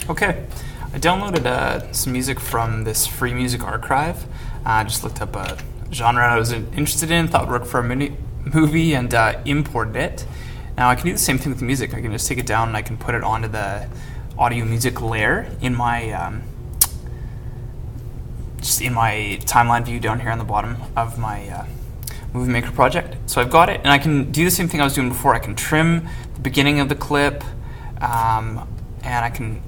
Okay, I downloaded some music from this free music archive. I just looked up a genre I was interested in, thought would work for a movie, and imported it. Now I can do the same thing with music. I can just take it down and I can put it onto the audio music layer in my just in my timeline view down here on the bottom of my Movie Maker project. So I've got it, and I can do the same thing I was doing before. I can trim the beginning of the clip. And I can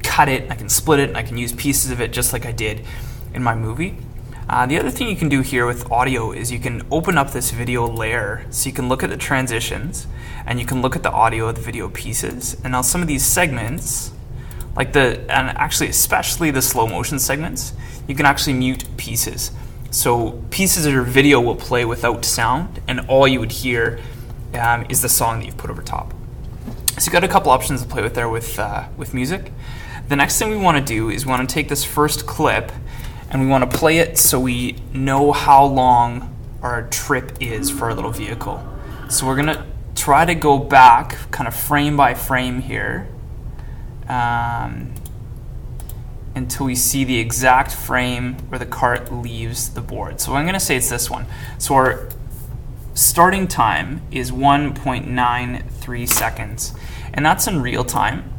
cut it, I can split it, and I can use pieces of it just like I did in my movie. The other thing you can do here with audio is you can open up this video layer so you can look at the transitions and you can look at the audio of the video pieces. And now some of these segments, and actually especially the slow motion segments, you can actually mute pieces. So pieces of your video will play without sound, and all you would hear is the song that you've put over top. So you've got a couple options to play with there with music. The next thing we want to do is we want to take this first clip and we want to play it so we know how long our trip is for our little vehicle. So we're going to try to go back kind of frame by frame here until we see the exact frame where the cart leaves the board. So I'm going to say it's this one. So our starting time is 1.93 seconds, and that's in real time.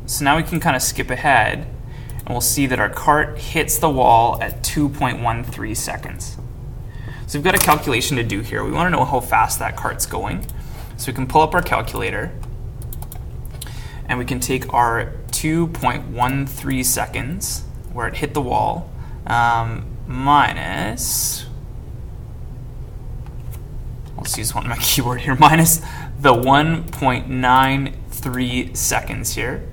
So now we can kind of skip ahead and we'll see that our cart hits the wall at 2.13 seconds. So we've got a calculation to do here. We want to know how fast that cart's going. So we can pull up our calculator and we can take our 2.13 seconds where it hit the wall minus, let's use one on my keyboard here, minus the 1.93 seconds here,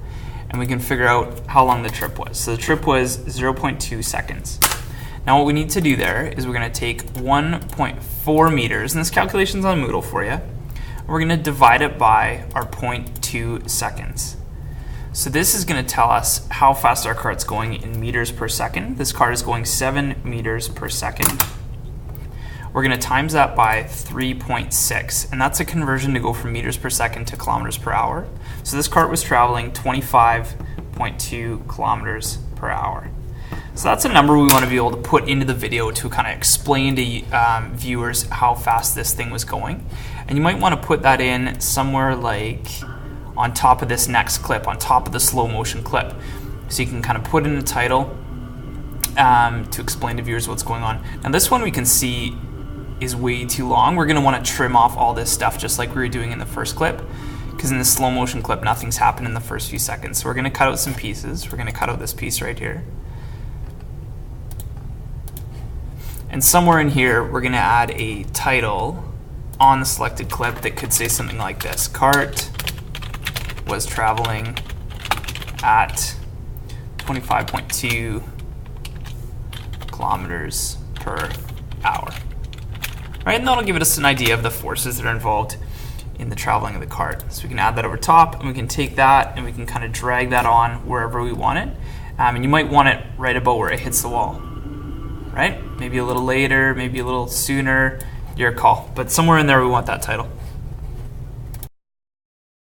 and we can figure out how long the trip was. So the trip was 0.2 seconds. Now what we need to do there is we're going to take 1.4 meters, and this calculation's on Moodle for you. We're going to divide it by our 0.2 seconds. So this is going to tell us how fast our cart's going in meters per second. This cart is going 7 meters per second. We're going to times that by 3.6, and that's a conversion to go from meters per second to kilometers per hour. So this cart was traveling 25.2 kilometers per hour. So that's a number we want to be able to put into the video to kind of explain to viewers how fast this thing was going. And you might want to put that in somewhere like on top of this next clip, on top of the slow motion clip. So you can kind of put in the title to explain to viewers what's going on. Now this one we can see is way too long. We're going to want to trim off all this stuff just like we were doing in the first clip, because in the slow motion clip nothing's happened in the first few seconds. So we're going to cut out some pieces. We're going to cut out this piece right here. And somewhere in here we're going to add a title on the selected clip that could say something like this: Cart was traveling at 25.2 kilometers per hour. Right, and that'll give us an idea of the forces that are involved in the traveling of the cart. So we can add that over top, and we can take that and we can kind of drag that on wherever we want it. And you might want it right about where it hits the wall. Right? Maybe a little later, maybe a little sooner, your call. But somewhere in there we want that title.